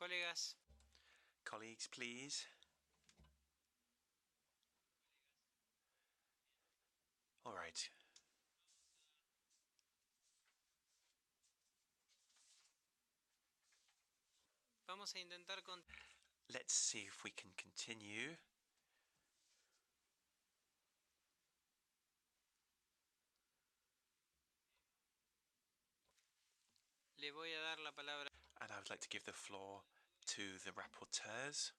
Colegas. Colleagues, please. All right. Vamos a intentar con... Let's see if we can continue. Le voy a dar la palabra. And I would like to give the floor to the rapporteurs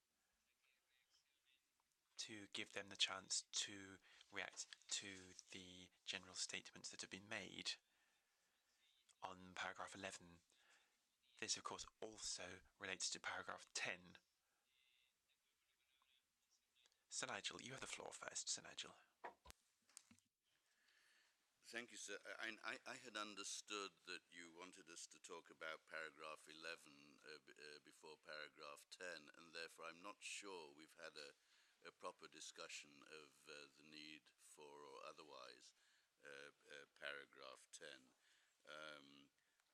to give them the chance to react to the general statements that have been made on paragraph 11. This, of course, also relates to paragraph 10. Sir Nigel, you have the floor first, Sir Nigel. Thank you, sir. I had understood that you wanted us to talk about paragraph 11 before paragraph 10, and therefore I'm not sure we've had a proper discussion of the need for, or otherwise, paragraph 10.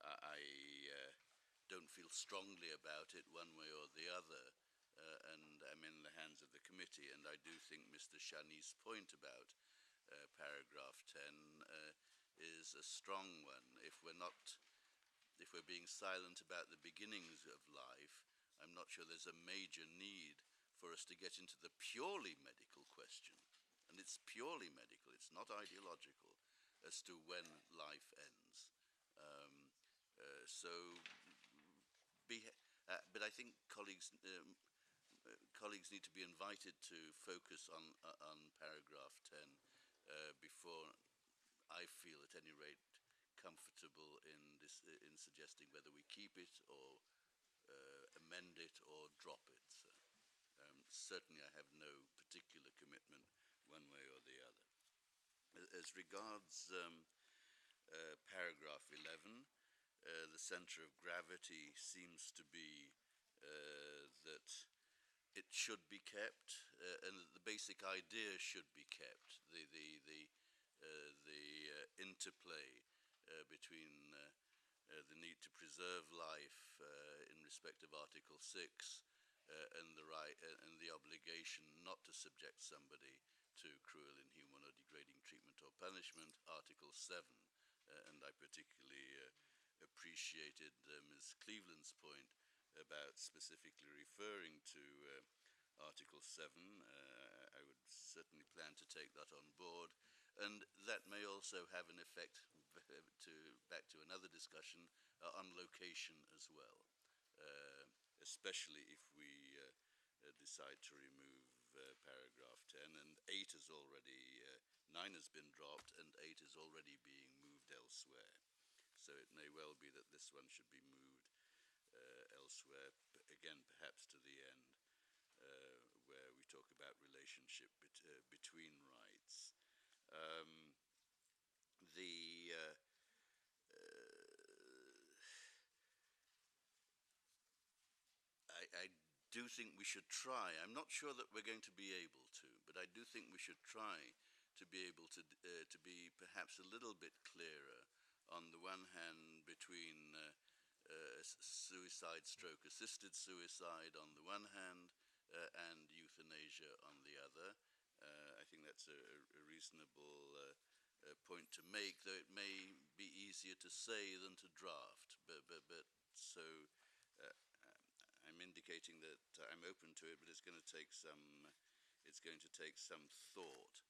I don't feel strongly about it one way or the other, and I'm in the hands of the committee, and I do think Mr. Shani's point about paragraph 10 is a strong one. If we're being silent about the beginnings of life, I'm not sure there's a major need for us to get into the purely medical question, and it's purely medical, it's not ideological, as to when life ends. But I think colleagues need to be invited to focus on paragraph 10 before I feel, at any rate, comfortable in suggesting whether we keep it or amend it or drop it. So, certainly I have no particular commitment one way or the other. As regards paragraph 11, the centre of gravity seems to be that it should be kept, and the basic idea should be kept. The interplay between the need to preserve life in respect of Article 6 and the right and the obligation not to subject somebody to cruel, inhuman, or degrading treatment or punishment, Article 7, and I particularly appreciated Ms. Cleveland's point about specifically referring to Article 7. I would certainly plan to take that on board, and that may also have an effect, back to another discussion, on location as well, especially if we decide to remove paragraph 10, and 8 is already, 9 has been dropped, and 8 is already being moved elsewhere. So it may well be that this one should be moved elsewhere, again, perhaps to the end, where we talk about relationship between rights. I do think we should try. I'm not sure that we're going to be able to, but I do think we should try to be able to be perhaps a little bit clearer on the one hand between suicide stroke assisted suicide on the one hand and euthanasia on the other. I think that's a reasonable point to make, though it may be easier to say than to draft. But so I'm indicating that I'm open to it, but it's going to take some thought.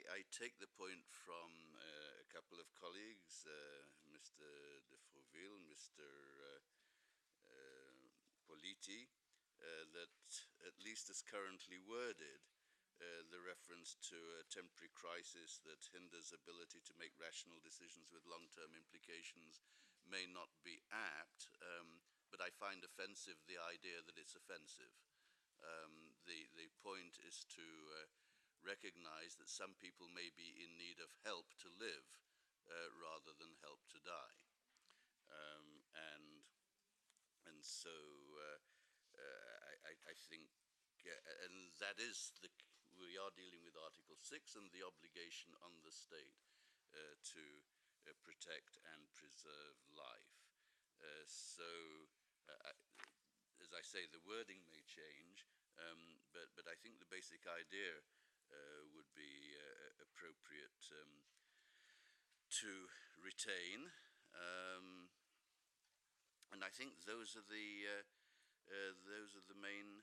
I take the point from a couple of colleagues, Mr. de Froville, Mr. Politi, that at least as currently worded, the reference to a temporary crisis that hinders ability to make rational decisions with long-term implications may not be apt, but I find offensive the idea that it's offensive. The point is to recognize that some people may be in need of help to live rather than help to die. And so I think, and that is we are dealing with Article 6 and the obligation on the state to protect and preserve life. As I say, the wording may change, but I think the basic idea would be appropriate to retain. And I think those are the main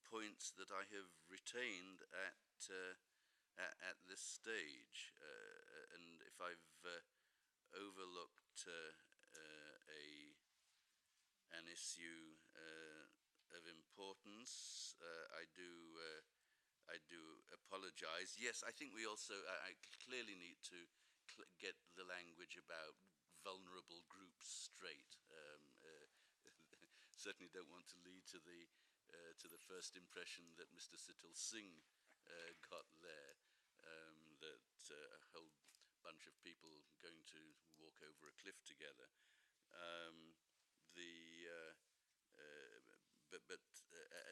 points that I have retained at this stage. And if I've overlooked an issue of importance, I do apologize. Yes, I think we also I clearly need to get the language about vulnerable groups straight. Certainly don't want to lead to the first impression that Mr. Sital Singh got there, that a whole bunch of people going to walk over a cliff together.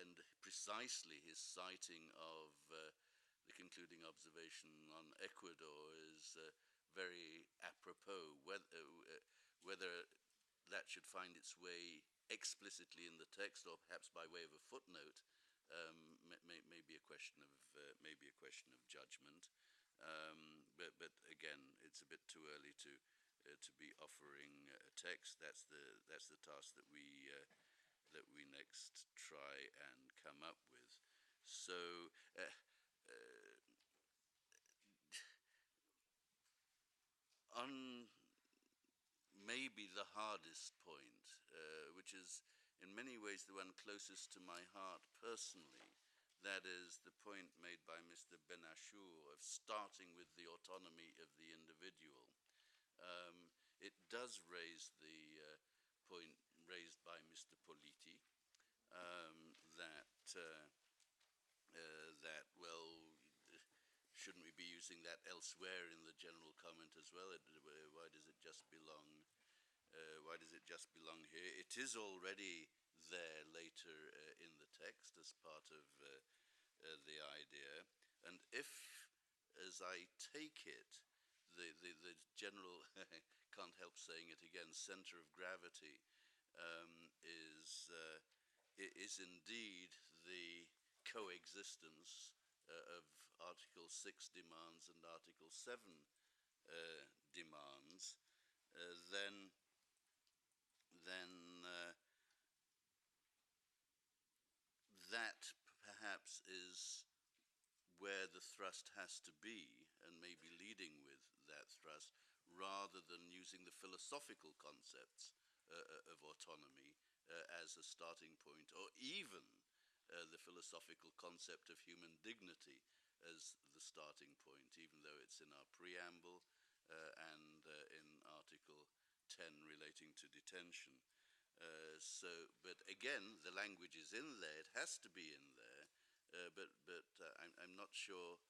And precisely his citing of the concluding observation on Ecuador is very apropos. Whether that should find its way explicitly in the text, or perhaps by way of a footnote, may be a question of judgment. But again, it's a bit too early to be offering a text. That's the task that we next try and come up with. So on maybe the hardest point, which is in many ways the one closest to my heart personally, that is the point made by Mr. Benachur of starting with the autonomy of the individual. It does raise the point raised by Mr. Politi, that, well, shouldn't we be using that elsewhere in the general comment as well? Why does it just belong? Why does it just belong here? It is already there later in the text as part of the idea, and if, as I take it, the general can't help saying it again, center of gravity is indeed the coexistence of Article 6 demands and Article 7 demands, then that perhaps is where the thrust has to be, and maybe leading with that thrust, rather than using the philosophical concepts of autonomy as a starting point, or even the philosophical concept of human dignity as the starting point, even though it's in our preamble and in Article 10 relating to detention. But again, the language is in there, it has to be in there, but I'm not sure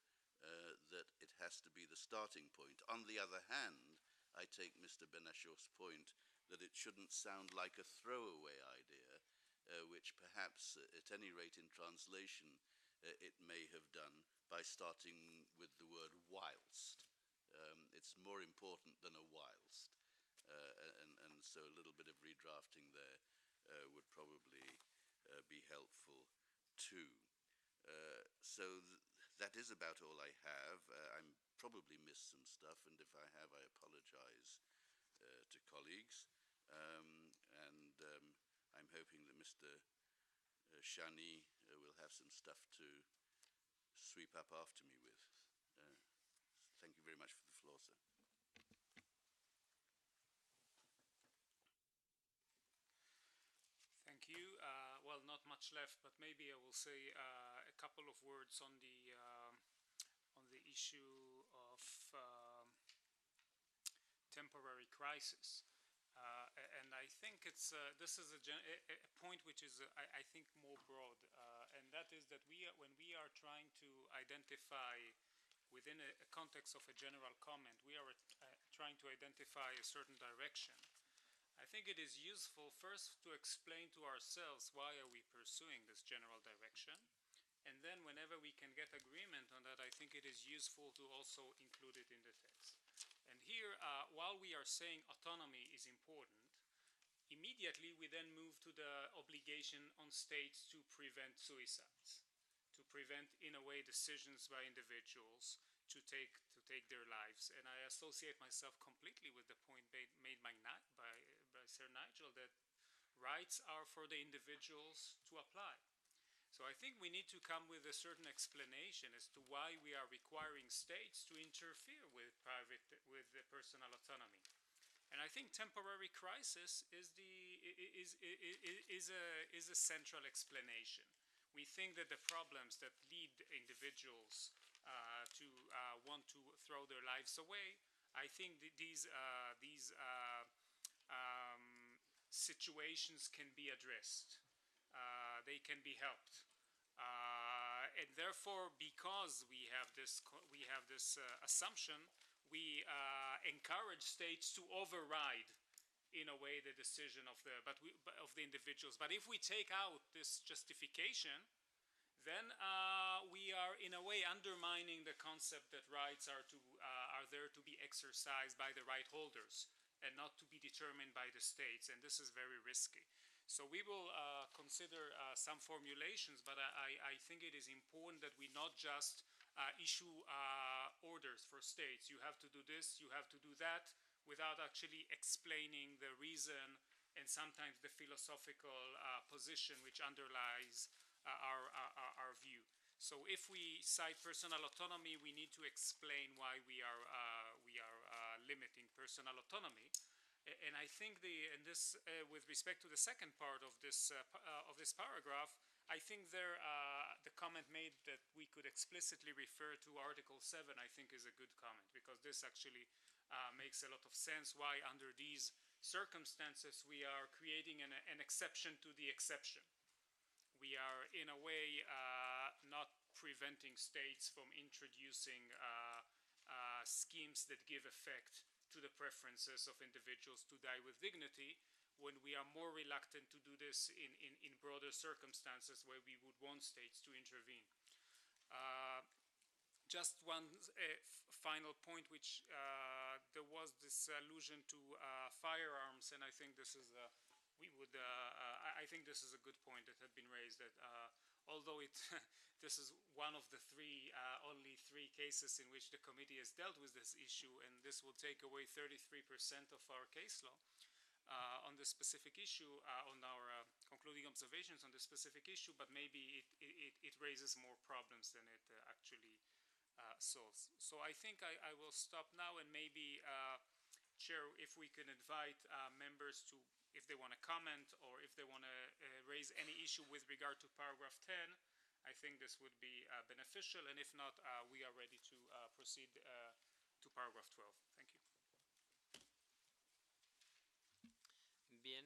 that it has to be the starting point. On the other hand, I take Mr. Benachur's point that it shouldn't sound like a throwaway idea, which perhaps, at any rate in translation, it may have done by starting with the word whilst. It's more important than a whilst. And so a little bit of redrafting there would probably be helpful too. So that is about all I have. I'm probably missed some stuff, and if I have, I apologize to colleagues. I'm hoping that Mr. Shani will have some stuff to sweep up after me with. Thank you very much for the floor, sir. Thank you. Well, not much left, but maybe I will say a couple of words on the issue of temporary crisis. And I think this is a point which is, I think, more broad, and that is that when we are trying to identify within a context of a general comment, we are trying to identify a certain direction. I think it is useful first to explain to ourselves why are we pursuing this general direction, and then whenever we can get agreement on that, I think it is useful to also include it in the text. And here, while we are saying autonomy is important, Immediately, we then move to the obligation on states to prevent suicides, to prevent, in a way, decisions by individuals to take their lives. And I associate myself completely with the point made by Sir Nigel, that rights are for the individuals to apply. So I think we need to come with a certain explanation as to why we are requiring states to interfere with the personal autonomy. And I think temporary crisis is a central explanation. We think that the problems that lead individuals to want to throw their lives away, I think that these situations can be addressed. They can be helped. And therefore, because we have this assumption, we encourage states to override, in a way, the decision of the individuals. But if we take out this justification, then we are, in a way, undermining the concept that rights are there to be exercised by the right holders and not to be determined by the states. And this is very risky. So we will consider some formulations, but I think it is important that we not just issue orders for states. You have to do this, you have to do that, without actually explaining the reason and sometimes the philosophical position which underlies our view. So if we cite personal autonomy, we need to explain why we are limiting personal autonomy. And I think with respect to the second part of this paragraph, I think the comment made that we could explicitly refer to Article 7, I think, is a good comment, because this actually makes a lot of sense why, under these circumstances, we are creating an exception to the exception. We are, in a way, not preventing states from introducing schemes that give effect to the preferences of individuals to die with dignity, when we are more reluctant to do this in broader circumstances where we would want states to intervene. Just one final point, which there was this allusion to firearms, and I think this is I think this is a good point that had been raised, that although this is one of the only three cases in which the committee has dealt with this issue, and this will take away 33% of our case law on this specific issue, on our concluding observations on this specific issue, but maybe it raises more problems than it actually solves. So I think I will stop now, and maybe, Chair, if we can invite members to, if they want to comment or if they want to raise any issue with regard to paragraph 10, I think this would be beneficial, and if not, we are ready to proceed to paragraph 12. Thank you. Bien,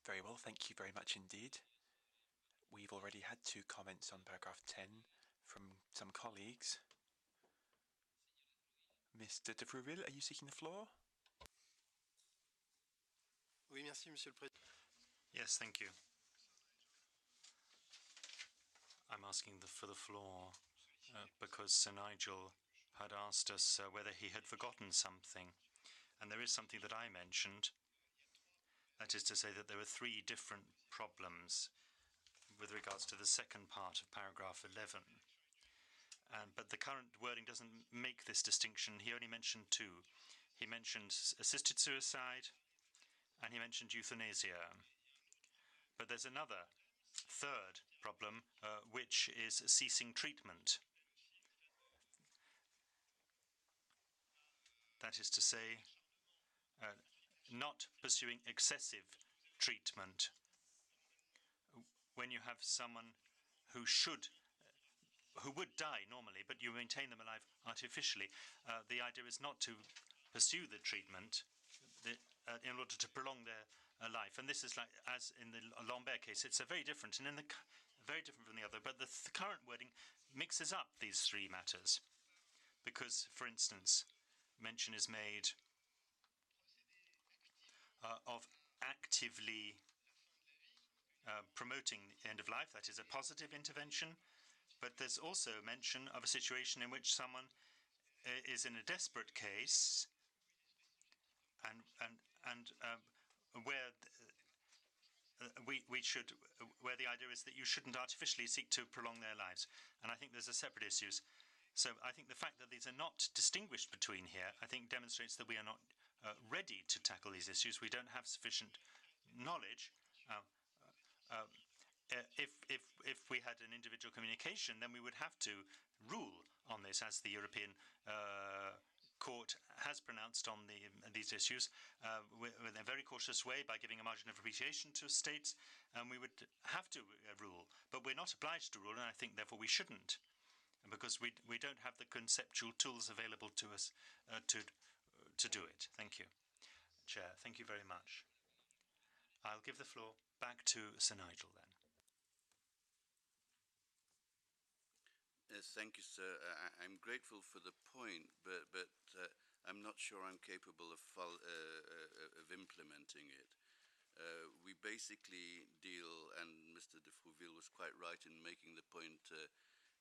Very well, thank you very much indeed. We've already had 2 comments on paragraph 10 from some colleagues. Mr. de Frueville, are you seeking the floor? Oui, merci, Monsieur le Président. Yes, thank you. I'm asking for the floor because Sir Nigel had asked us whether he had forgotten something. And there is something that I mentioned. That is to say that there were 3 different problems with regards to the second part of paragraph 11. But the current wording doesn't make this distinction. He only mentioned 2. He mentioned assisted suicide and he mentioned euthanasia. But there's another, 3rd problem, which is ceasing treatment. That is to say, not pursuing excessive treatment. When you have someone who would die normally, but you maintain them alive artificially, the idea is not to pursue the treatment in order to prolong their life. And this is like, as in the Lambert case, it's very different, and very different from the other. But the current wording mixes up these 3 matters, because, for instance, mention is made of actively promoting the end of life. That is a positive intervention. But there's also mention of a situation in which someone is in a desperate case and where we should, where the idea is that you shouldn't artificially seek to prolong their lives. And I think there's a separate issues. So I think the fact that these are not distinguished between here, I think demonstrates that we are not ready to tackle these issues. We don't have sufficient knowledge. If we had an individual communication, then we would have to rule on this, as the European Court has pronounced on these issues in a very cautious way by giving a margin of appreciation to states, and we would have to rule. But we're not obliged to rule, and I think therefore we shouldn't, because we don't have the conceptual tools available to us to do it. Thank you. Chair, thank you very much. I'll give the floor back to Sir Nigel then. Yes, thank you, sir. I'm grateful for the point, but I'm not sure I'm capable of implementing it. We basically deal, and Mr. de Frouville was quite right in making the point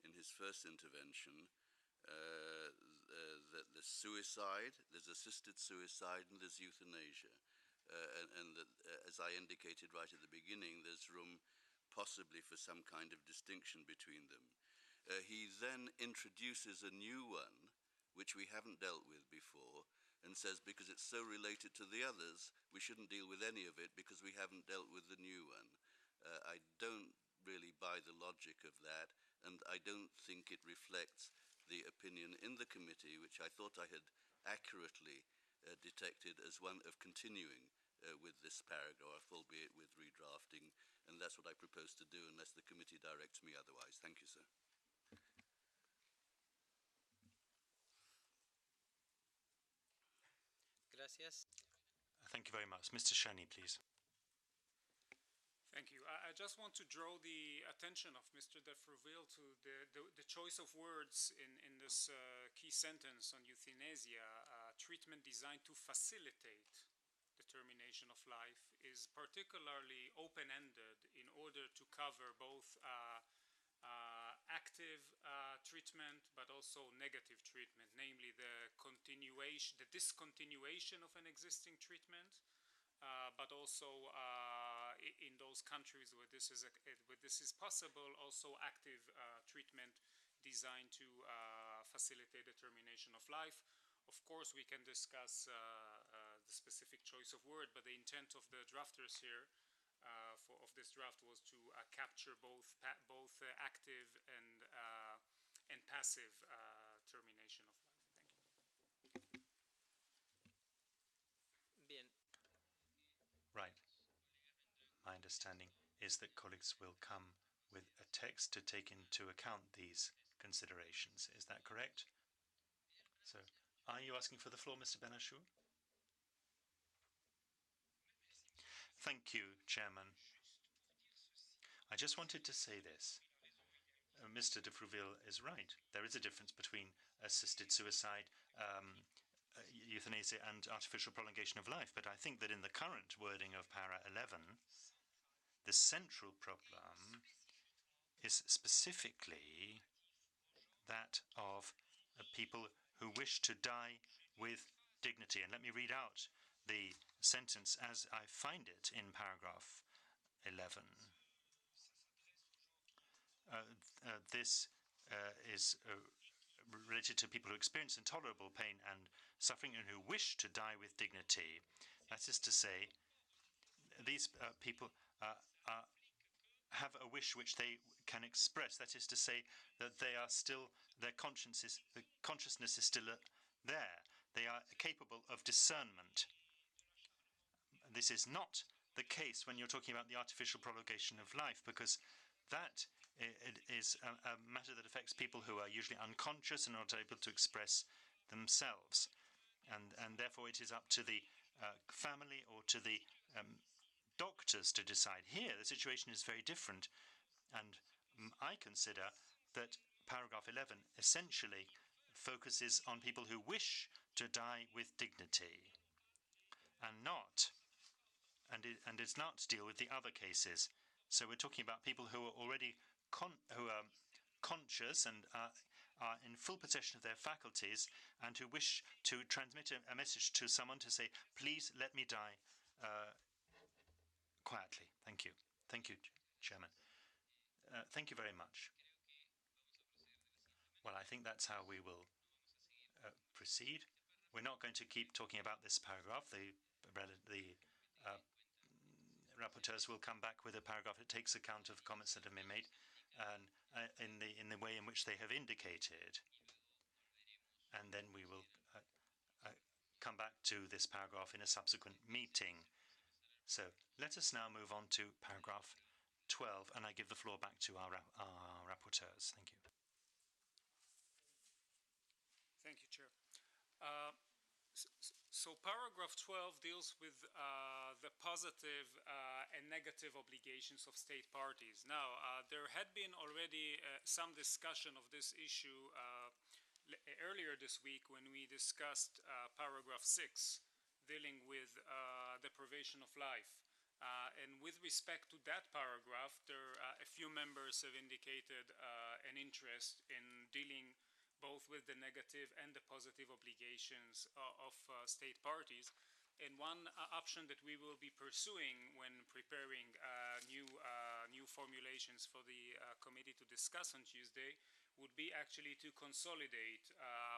in his first intervention, that there's suicide, there's assisted suicide, and there's euthanasia. And that, as I indicated right at the beginning, there's room possibly for some kind of distinction between them. He then introduces a new one, which we haven't dealt with before, and says because it's so related to the others, we shouldn't deal with any of it because we haven't dealt with the new one. I don't really buy the logic of that, and I don't think it reflects the opinion in the committee, which I thought I had accurately detected as one of continuing with this paragraph, albeit with redrafting, and that's what I propose to do unless the committee directs me otherwise. Thank you, sir. Gracias. Thank you very much. Mr. Shani, please. Thank you. I just want to draw the attention of Mr. de Frouville to the choice of words in this key sentence on euthanasia. Treatment designed to facilitate the termination of life is particularly open-ended in order to cover both active treatment but also negative treatment, namely the discontinuation of an existing treatment, but also in those countries where this is possible, also active treatment designed to facilitate the termination of life. Of course, we can discuss the specific choice of word, but the intent of the drafters here of this draft was to capture both active and passive termination of life. Thank you. Bien. Right. My understanding is that colleagues will come with a text to take into account these considerations. Is that correct? So, are you asking for the floor, Mr. Benachou? Thank you, Chairman. I just wanted to say this. Mr. de Frouville is right. There is a difference between assisted suicide, euthanasia, and artificial prolongation of life. But I think that in the current wording of para 11, the central problem is specifically that of people who wish to die with dignity. And let me read out the sentence as I find it in paragraph 11. This is related to people who experience intolerable pain and suffering and who wish to die with dignity. That is to say, these people have a wish which they can express. That is to say, that they are still, the consciousness is still there. They are capable of discernment. This is not the case when you're talking about the artificial prolongation of life, because that is a matter that affects people who are usually unconscious and not able to express themselves. And therefore it is up to the family or to the doctors to decide. Here, the situation is very different. And I consider that paragraph 11 essentially focuses on people who wish to die with dignity and it's not to deal with the other cases. So we're talking about people who are already conscious and are in full possession of their faculties and who wish to transmit a message to someone to say, please let me die quietly. Thank you. Thank you, Chairman. Thank you very much. Well, I think that's how we will proceed. We're not going to keep talking about this paragraph. The rapporteurs will come back with a paragraph that takes account of comments that have been made and in the way in which they have indicated. And then we will come back to this paragraph in a subsequent meeting. So let us now move on to paragraph 12, and I give the floor back to our rapporteurs. Thank you. Thank you, Chair. So paragraph 12 deals with the positive and negative obligations of state parties. Now, there had been already some discussion of this issue earlier this week when we discussed paragraph 6 dealing with deprivation of life. And with respect to that paragraph, a few members have indicated an interest in dealing both with the negative and the positive obligations of state parties. And one option that we will be pursuing when preparing new formulations for the committee to discuss on Tuesday would be actually to consolidate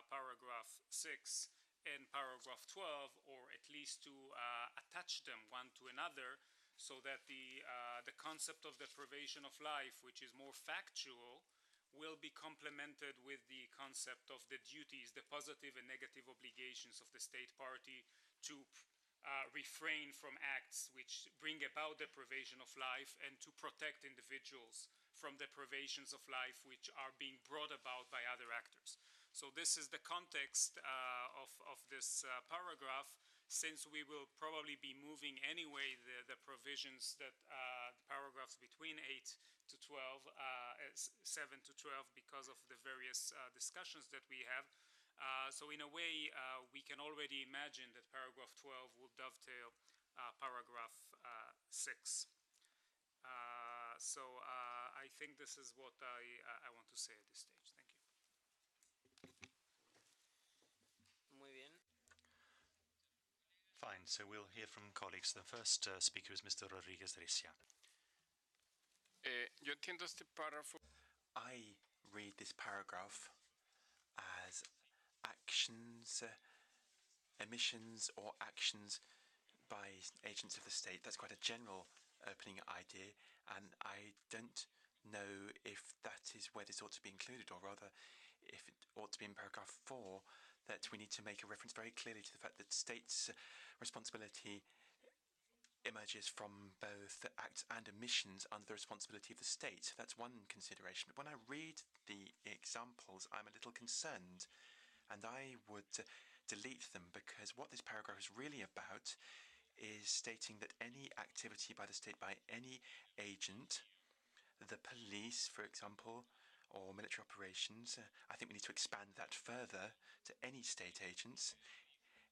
paragraph 6 and paragraph 12, or at least to attach them one to another, so that the concept of deprivation of life, which is more factual, will be complemented with the concept of the duties, the positive and negative obligations of the state party to refrain from acts which bring about deprivation of life and to protect individuals from deprivations of life which are being brought about by other actors. So this is the context of this paragraph, since we will probably be moving anyway the provisions that paragraphs between 8 to 12, 7 to 12, because of the various discussions that we have. So in a way, we can already imagine that paragraph 12 will dovetail paragraph 6. So I think this is what I want to say at this stage. Thank you. Muy bien. Fine, so we'll hear from colleagues. The first speaker is Mr. Rodriguez Ricia. Yo entiendo este párrafo. I read this paragraph as actions, emissions or actions by agents of the state. That's quite a general opening idea, and I don't know if that is where this ought to be included, or rather if it ought to be in paragraph 4, that we need to make a reference very clearly to the fact that states' responsibility emerges from both acts and omissions under the responsibility of the state. That's one consideration. But when I read the examples, I'm a little concerned, and I would delete them, because what this paragraph is really about is stating that any activity by the state, by any agent, the police, for example, or military operations, I think we need to expand that further to any state agents.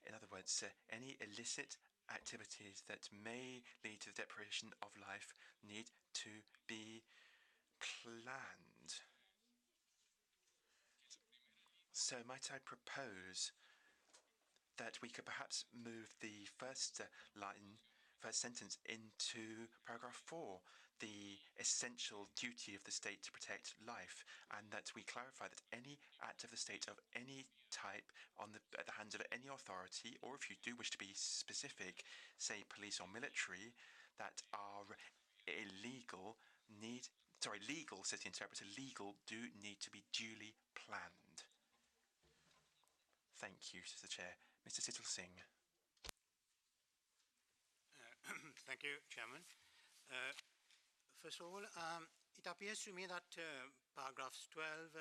In other words, any illicit activities that may lead to the deprivation of life need to be planned. So might I propose that we could perhaps move the first sentence into paragraph 4, the essential duty of the state to protect life, and that we clarify that any act of the state of any type at the hands of any authority, or if you do wish to be specific, say police or military, that are legal, says the interpreter, legal do need to be duly planned. Thank you, says the Chair. Mr. Sital Singh. Thank you, Chairman. First of all, it appears to me that paragraphs 12,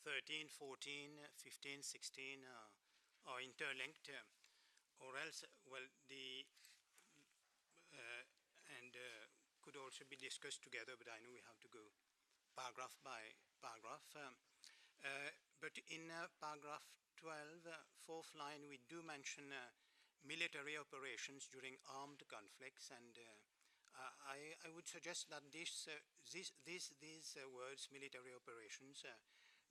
13, 14, 15, 16 are interlinked, or else, well, could also be discussed together, but I know we have to go paragraph by paragraph. But in paragraph 12, fourth line, we do mention military operations during armed conflicts, and I would suggest that these words, military operations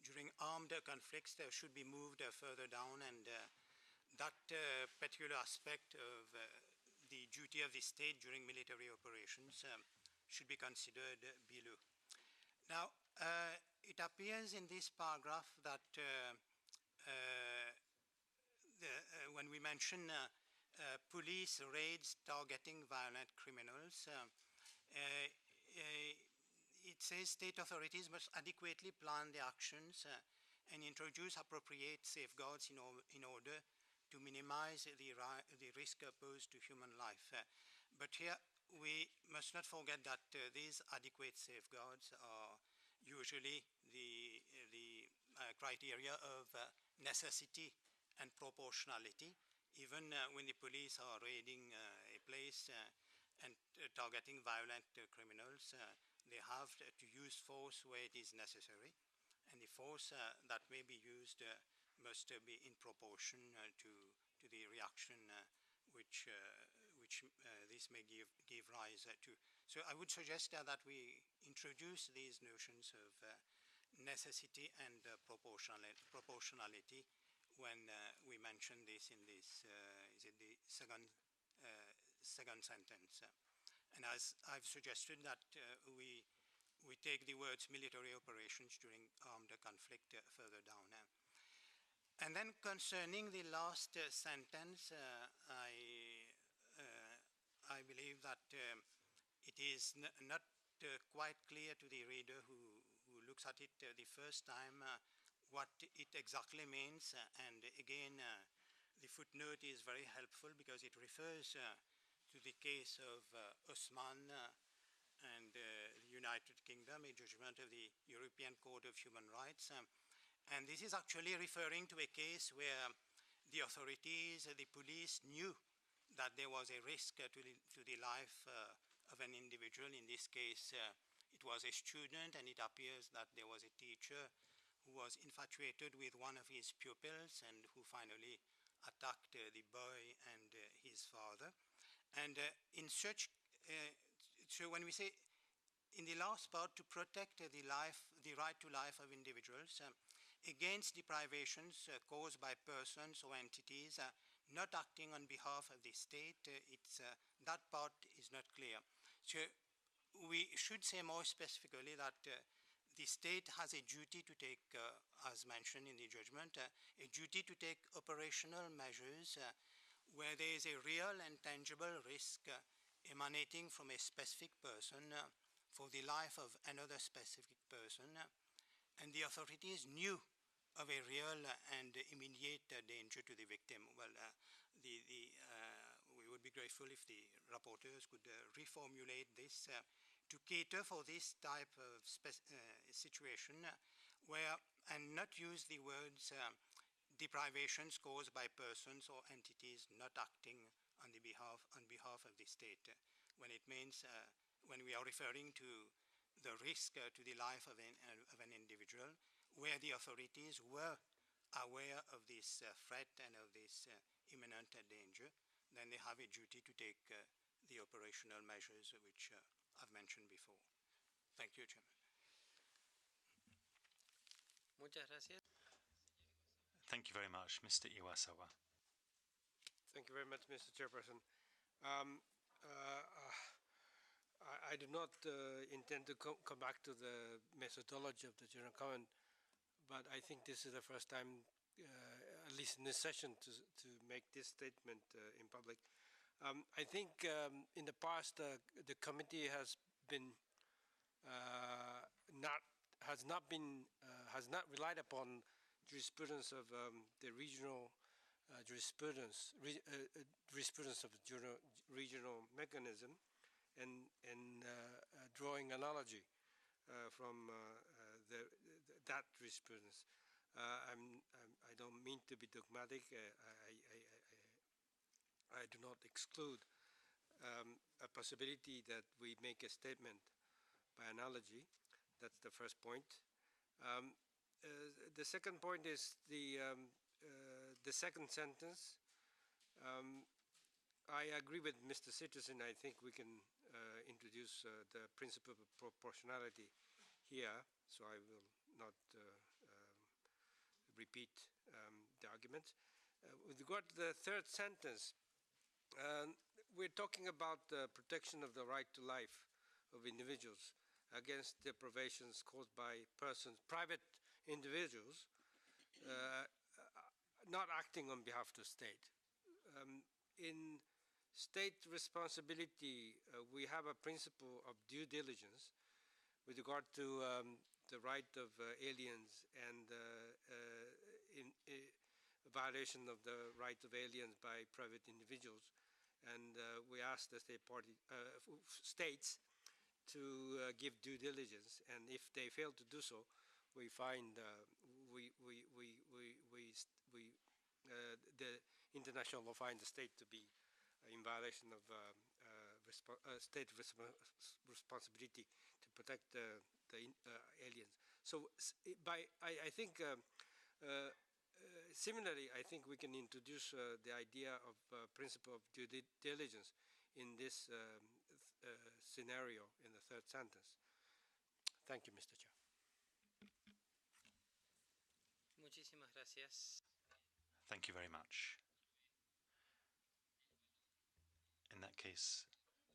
during armed conflicts, should be moved further down, and that particular aspect of the duty duty of the state during military operations should be considered below. Now, it appears in this paragraph that when we mention police raids targeting violent criminals, it says state authorities must adequately plan their actions and introduce appropriate safeguards in order to minimize the risk posed to human life. But here we must not forget that these adequate safeguards are usually the criteria of necessity and proportionality. Even when the police are raiding a place and targeting violent criminals, they have to use force where it is necessary, and the force that may be used must be in proportion to the reaction which this may give rise to. So I would suggest that we introduce these notions of necessity and proportionality when we mention this in this is it the second sentence. And as I've suggested that we take the words military operations during armed conflict further down. And then concerning the last sentence, I believe that it is not quite clear to the reader who looks at it the first time what it exactly means. And again, the footnote is very helpful because it refers to the case of Osman and the United Kingdom, a judgment of the European Court of Human Rights. And this is actually referring to a case where the authorities, the police knew that there was a risk to the life of an individual. In this case, it was a student, and it appears that there was a teacher who was infatuated with one of his pupils and who finally attacked the boy and his father. And in such, so when we say in the last part, to protect the right to life of individuals against deprivations caused by persons or entities not acting on behalf of the state, that part is not clear. So we should say more specifically that the state has a duty to take, as mentioned in the judgment, a duty to take operational measures where there is a real and tangible risk emanating from a specific person for the life of another specific person, and the authorities knew of a real and immediate danger to the victim. Well, we would be grateful if the rapporteurs could reformulate this to cater for this type of situation where, and not use the words deprivations caused by persons or entities not acting on behalf of the state, when it means when we are referring to the risk to the life of an individual, where the authorities were aware of this threat and of this imminent danger, then they have a duty to take the operational measures which I've mentioned before. Thank you, Chairman. Muchas gracias. Thank you very much, Mr. Iwasawa. Thank you very much, Mr. Chairperson. I do not intend to come back to the methodology of the general comment, but I think this is the first time, at least in this session, to make this statement in public. I think in the past the committee has not relied upon jurisprudence of the regional jurisprudence of regional mechanism, and drawing analogy from that jurisprudence. I don't mean to be dogmatic. I do not exclude a possibility that we make a statement by analogy. That's the first point. The second point is the second sentence. I agree with Mr. Citizen. I think we can introduce the principle of proportionality here, so I will not repeat the argument. With regard to the third sentence, we're talking about the protection of the right to life of individuals against deprivations caused by persons, private individuals, not acting on behalf of the state. In state responsibility, we have a principle of due diligence with regard to the right of aliens and in violation of the right of aliens by private individuals. And we ask the states to give due diligence, and if they fail to do so, we find the international law finds the state to be in violation of state responsibility to protect the aliens. So I think similarly, I think we can introduce the idea of principle of due diligence in this scenario in the third sentence. Thank you, Mr. Chair. Muchísimas gracias. Thank you very much. In that case,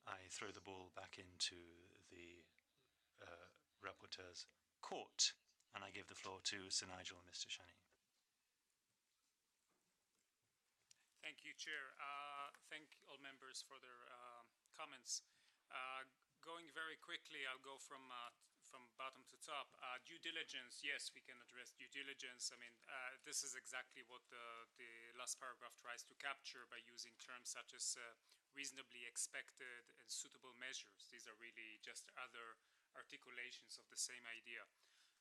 I throw the ball back into the rapporteur's court, and I give the floor to Sir Nigel and Mr. Shani. Thank you, Chair. Thank all members for their comments. Going very quickly, I'll go from bottom to top. Due diligence, yes, we can address due diligence. I mean, this is exactly what the last paragraph tries to capture by using terms such as reasonably expected and suitable measures. These are really just other articulations of the same idea.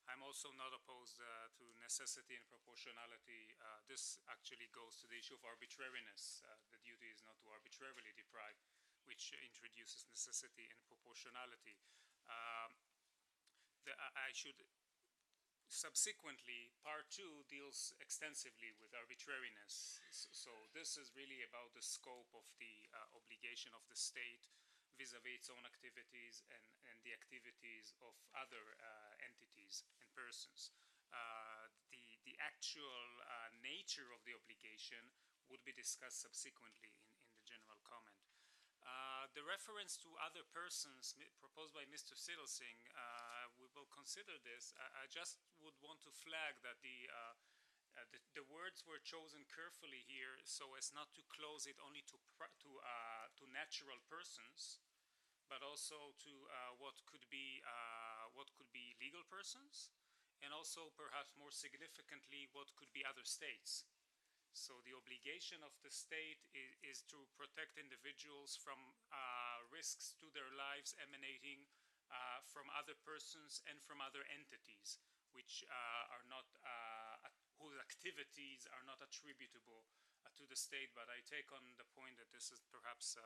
I'm also not opposed to necessity and proportionality. This actually goes to the issue of arbitrariness. The duty is not to arbitrarily deprive, which introduces necessity and proportionality. I should subsequently, part 2 deals extensively with arbitrariness. So this is really about the scope of the obligation of the state vis-a-vis its own activities and the activities of other entities and persons. The actual nature of the obligation would be discussed subsequently in the general comment. The reference to other persons proposed by Mr. Siddelsing, we will consider this. I just would want to flag that the words were chosen carefully here so as not to close it only to natural persons, but also to what could be legal persons, and also perhaps more significantly what could be other states. So the obligation of the state is to protect individuals from risks to their lives emanating from other persons and from other entities, which are not, whose activities are not attributable to the state. But I take on the point that this is perhaps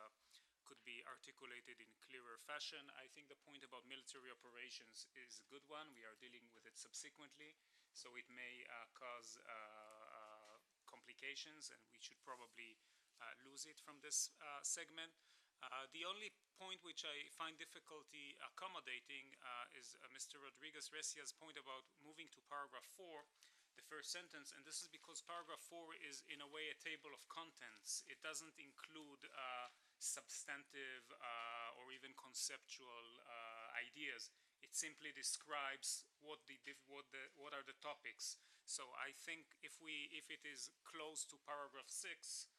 could be articulated in clearer fashion. I think the point about military operations is a good one. We are dealing with it subsequently, so it may cause complications, and we should probably lose it from this segment. The only point which I find difficulty accommodating is Mr. Rodriguez-Recia's point about moving to paragraph 4, the first sentence, and this is because paragraph 4 is in a way a table of contents. It doesn't include substantive or even conceptual ideas. It simply describes what are the topics. So I think if it is close to paragraph 6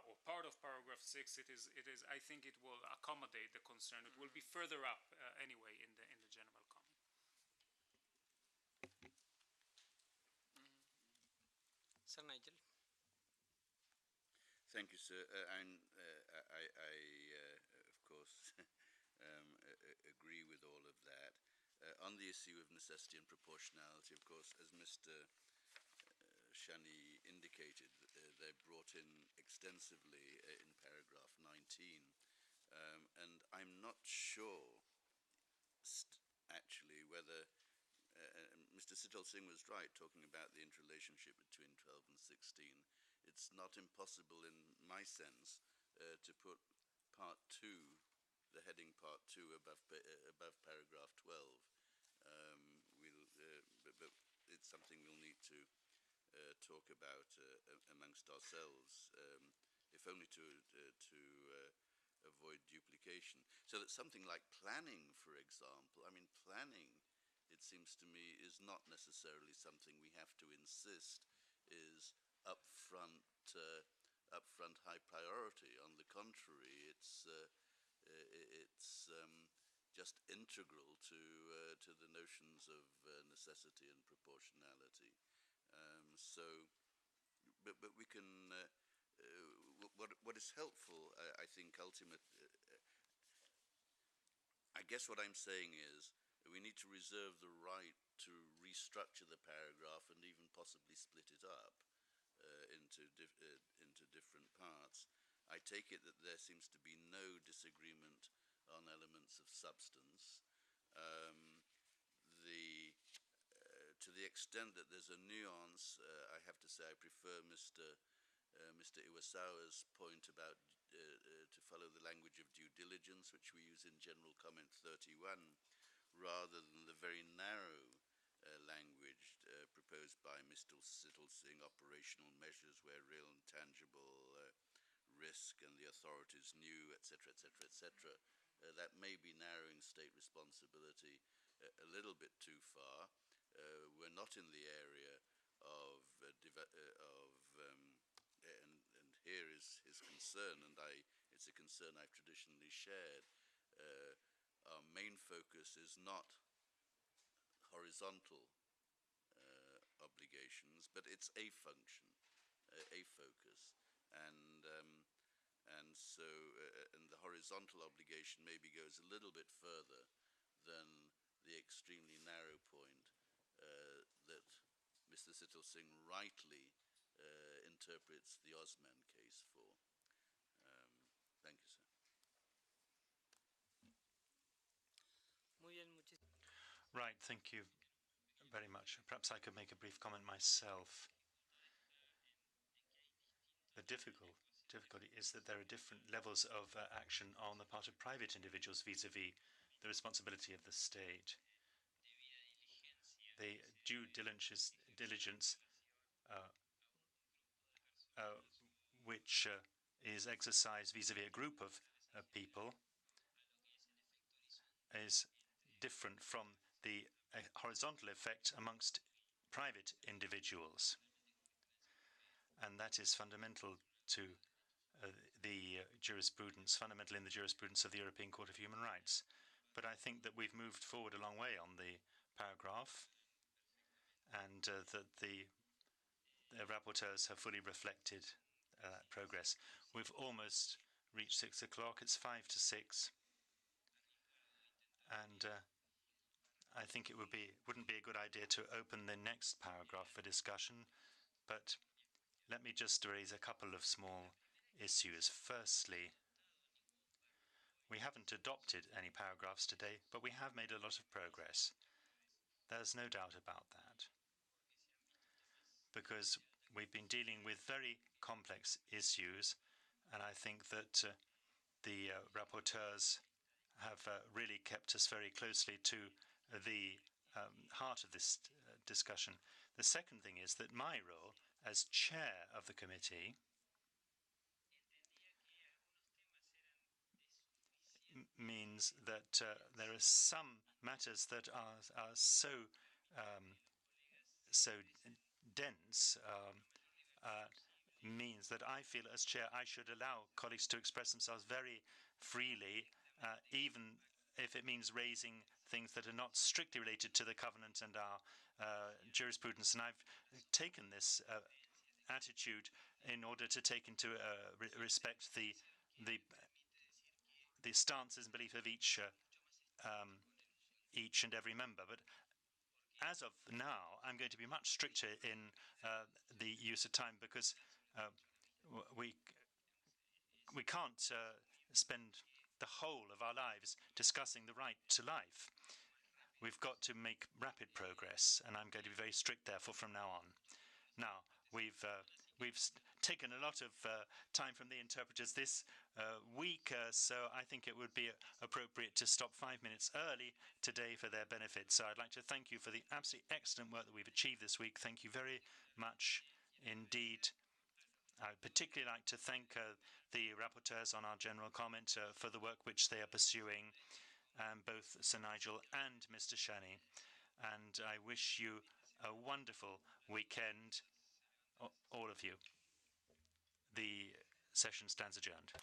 or part of paragraph 6, it is I think it will accommodate the concern. It will be further up anyway in the general comment. Sir Nigel. Thank you, sir. And I of course, agree with all of that. On the issue of necessity and proportionality, of course, as Mr. Shani indicated, they're brought in extensively in paragraph 19. And I'm not sure, actually, whether Mr. Siddelsing was right talking about the interrelationship between 12 and 16. It's not impossible in my sense to put part 2, the heading part 2 above paragraph 12. But it's something we'll need to talk about amongst ourselves, if only to avoid duplication. So that something like planning, for example, I mean, planning, it seems to me, is not necessarily something we have to insist is upfront, upfront high priority. On the contrary, it's just integral to the notions of necessity and proportionality. But we can. What is helpful, I think, I guess what I'm saying is we need to reserve the right to restructure the paragraph and even possibly split it up into different parts. I take it that there seems to be no disagreement on elements of substance. To the extent that there's a nuance, I have to say I prefer Mr. Iwasawa's point about to follow the language of due diligence, which we use in General Comment 31, rather than the very narrow language proposed by Mr. Sittlesing, operational measures where real and tangible risk and the authorities knew, etc., etc., etc. That may be narrowing state responsibility a little bit too far. We're not in the area of and here is his concern, and it's a concern I've traditionally shared. Our main focus is not horizontal obligations, but it's a function, a focus, and the horizontal obligation maybe goes a little bit further than the extremely narrow point that Mr. Sittlesing rightly interprets the Osman case for. Thank you, sir. Muy bien, Right, thank you very much. Perhaps I could make a brief comment myself. The difficulty is that there are different levels of action on the part of private individuals vis-à-vis the responsibility of the state. The due diligence which is exercised vis-à-vis a group of people is different from the horizontal effect amongst private individuals. And that is fundamental to the jurisprudence, fundamental in the jurisprudence of the European Court of Human Rights. But I think that we've moved forward a long way on the paragraph, and that the rapporteurs have fully reflected progress. We've almost reached 6 o'clock. It's 5 to 6. And I think it wouldn't be a good idea to open the next paragraph for discussion, but let me just raise a couple of small issues. Firstly, we haven't adopted any paragraphs today, but we have made a lot of progress. There's no doubt about that, because we've been dealing with very complex issues, and I think that the rapporteurs have really kept us very closely to the heart of this discussion. The second thing is that my role as chair of the committee means that there are some matters that are so dense, means that I feel as chair I should allow colleagues to express themselves very freely, even if it means raising things that are not strictly related to the covenant and our jurisprudence. And I've taken this attitude in order to take into respect the stances and belief of each and every member. But as of now, I'm going to be much stricter in the use of time, because we can't spend the whole of our lives discussing the right to life. We've got to make rapid progress, and I'm going to be very strict, therefore, from now on. Now, we've taken a lot of time from the interpreters this week, so I think it would be appropriate to stop 5 minutes early today for their benefit. So I'd like to thank you for the absolutely excellent work that we've achieved this week. Thank you very much indeed. I would particularly like to thank the rapporteurs on our general comment for the work which they are pursuing, both Sir Nigel and Mr. Shani. And I wish you a wonderful weekend, all of you. The session stands adjourned.